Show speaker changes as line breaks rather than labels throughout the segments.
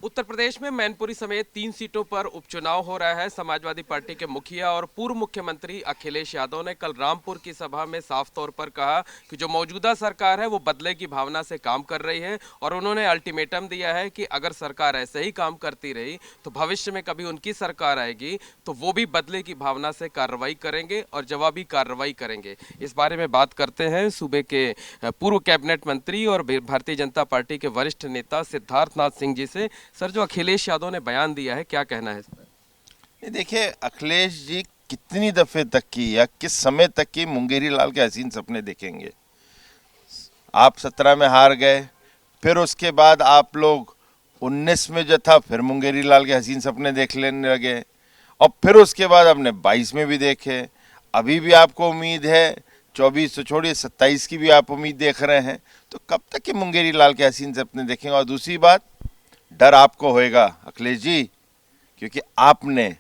उत्तर प्रदेश में मैनपुरी समेत 3 सीटों पर उपचुनाव हो रहा है। समाजवादी पार्टी के मुखिया और पूर्व मुख्यमंत्री अखिलेश यादव ने कल रामपुर की सभा में साफ तौर पर कहा कि जो मौजूदा सरकार है वो बदले की भावना से काम कर रही है और उन्होंने अल्टीमेटम दिया है कि अगर सरकार ऐसे ही काम करती रही तो भविष्य में कभी उनकी सरकार आएगी तो वो भी बदले की भावना से कार्रवाई करेंगे और जवाबी कार्रवाई करेंगे। इस बारे में बात करते हैं सूबे के पूर्व कैबिनेट मंत्री और भारतीय जनता पार्टी के वरिष्ठ नेता सिद्धार्थनाथ सिंह जी से। सर, जो अखिलेश यादव ने बयान दिया है, क्या कहना है इस पर?
देखिए, अखिलेश जी कितनी दफे तक की या किस समय तक की मुंगेरी लाल के हसीन सपने देखेंगे। आप 17 में हार गए, फिर उसके बाद आप लोग 19 में जो था फिर मुंगेरी लाल के हसीन सपने देख लेने लगे और फिर उसके बाद आपने 22 में भी देखे। अभी भी आपको उम्मीद है 24 तो छोड़िए 27 की भी आप उम्मीद देख रहे हैं। तो कब तक के मुंगेरी लाल के हसीन सपने देखेंगे? और दूसरी बात, डर आपको होएगा अखिलेश जी, क्योंकि आपने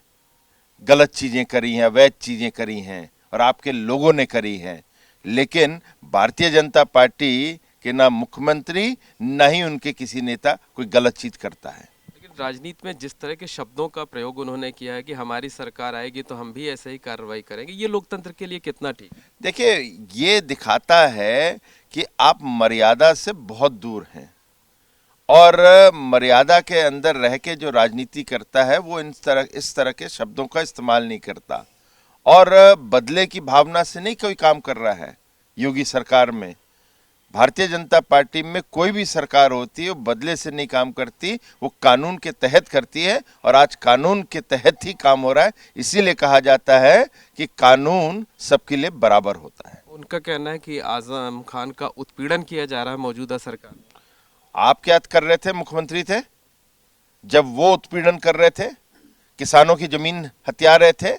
गलत चीजें करी हैं, अवैध चीजें करी हैं और आपके लोगों ने करी हैं। लेकिन भारतीय जनता पार्टी के ना मुख्यमंत्री ना ही उनके किसी नेता कोई गलत चीज करता है।
लेकिन राजनीति में जिस तरह के शब्दों का प्रयोग उन्होंने किया है कि हमारी सरकार आएगी तो हम भी ऐसे ही कार्रवाई करेंगे, ये लोकतंत्र के लिए कितना ठीक है?
देखिए, ये दिखाता है कि आप मर्यादा से बहुत दूर हैं और मर्यादा के अंदर रह के जो राजनीति करता है वो इस तरह के शब्दों का इस्तेमाल नहीं करता और बदले की भावना से नहीं कोई काम कर रहा है। योगी सरकार में, भारतीय जनता पार्टी में कोई भी सरकार होती है वो बदले से नहीं काम करती, वो कानून के तहत करती है और आज कानून के तहत ही काम हो रहा है। इसीलिए कहा जाता है कि कानून सबके लिए बराबर होता है।
उनका कहना है कि आजम खान का उत्पीड़न किया जा रहा है मौजूदा सरकार।
आप क्या कर रहे थे? मुख्यमंत्री थे जब वो उत्पीड़न कर रहे थे, किसानों की जमीन हथिया रहे थे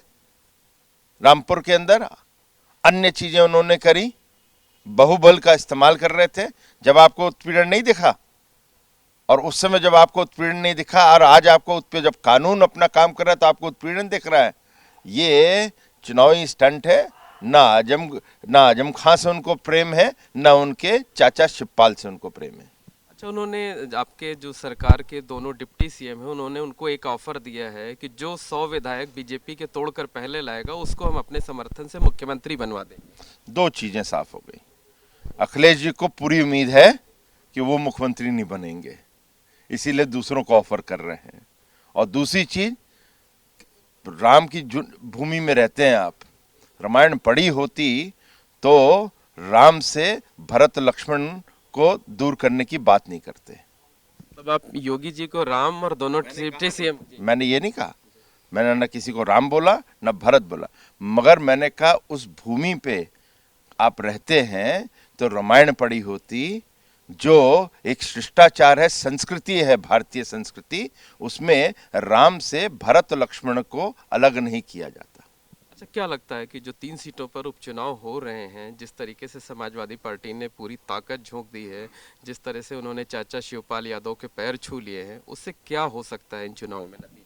रामपुर के अंदर, अन्य चीजें उन्होंने करी, बहुबल का इस्तेमाल कर रहे थे। जब आपको उत्पीड़न नहीं दिखा और उस समय जब आपको उत्पीड़न नहीं दिखा और आज आपको जब कानून अपना काम कर रहा है तो आपको उत्पीड़न दिख रहा है। ये चुनावी स्टंट है। ना आजम खान से उनको प्रेम है, ना उनके चाचा शिवपाल से उनको प्रेम है।
अच्छा, उन्होंने आपके जो सरकार के दोनों डिप्टी सीएम हैं उन्होंने उनको एक ऑफर दिया है कि जो 100 विधायक बीजेपी के तोड़कर पहले लाएगा उसको हम अपने समर्थन से मुख्यमंत्री बनवा देंगे।
दो चीजें साफ हो गई। अखिलेश जी को पूरी उम्मीद है कि वो मुख्यमंत्री नहीं बनेंगे, इसीलिए दूसरों को ऑफर कर रहे हैं। और दूसरी चीज, राम की भूमि में रहते हैं आप, रामायण पढ़ी होती तो राम से भरत लक्ष्मण को दूर करने की बात नहीं करते।
तब आप योगी जी को राम और दोनों डिप्टी सीएम?
मैंने ये नहीं कहा, मैंने ना किसी को राम बोला ना भरत बोला, मगर मैंने कहा उस भूमि पे आप रहते हैं तो रामायण पढ़ी होती, जो एक शिष्टाचार है, संस्कृति है, भारतीय संस्कृति, उसमें राम से भरत लक्ष्मण को अलग नहीं किया जाता।
अच्छा, क्या लगता है कि जो 3 सीटों पर उपचुनाव हो रहे हैं, जिस तरीके से समाजवादी पार्टी ने पूरी ताकत झोंक दी है, जिस तरह से उन्होंने चाचा शिवपाल यादव के पैर छू लिए हैं, उससे क्या हो सकता है इन चुनाव में नतीजे?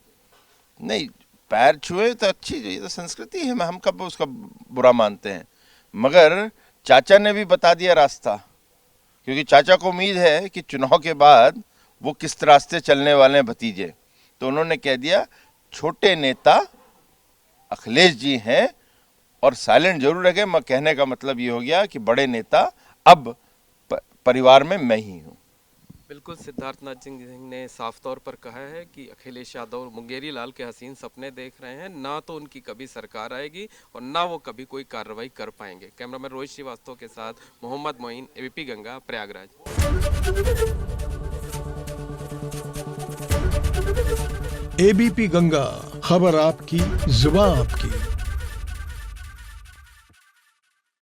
नहीं, पैर छुए तो अच्छी, ये तो संस्कृति है, हम कब उसका बुरा मानते हैं। मगर चाचा ने भी बता दिया रास्ता, क्योंकि चाचा को उम्मीद है कि चुनाव के बाद वो किस रास्ते चलने वाले हैं भतीजे। तो उन्होंने कह दिया छोटे नेता अखिलेश जी हैं और साइलेंट जरूर रह गए। मैं कहने का मतलब ये हो गया कि बड़े नेता अब परिवार में मैं ही हूँ।
बिल्कुल, सिद्धार्थनाथ सिंह ने साफ तौर पर कहा है कि अखिलेश यादव मुंगेरी लाल के हसीन सपने देख रहे हैं, ना तो उनकी कभी सरकार आएगी और ना वो कभी कोई कार्रवाई कर पाएंगे। कैमरामैन रोहित श्रीवास्तव के साथ मोहम्मद मोइन, एबीपी गंगा, प्रयागराज।
एबीपी गंगा, खबर आपकी, जुबान आपकी।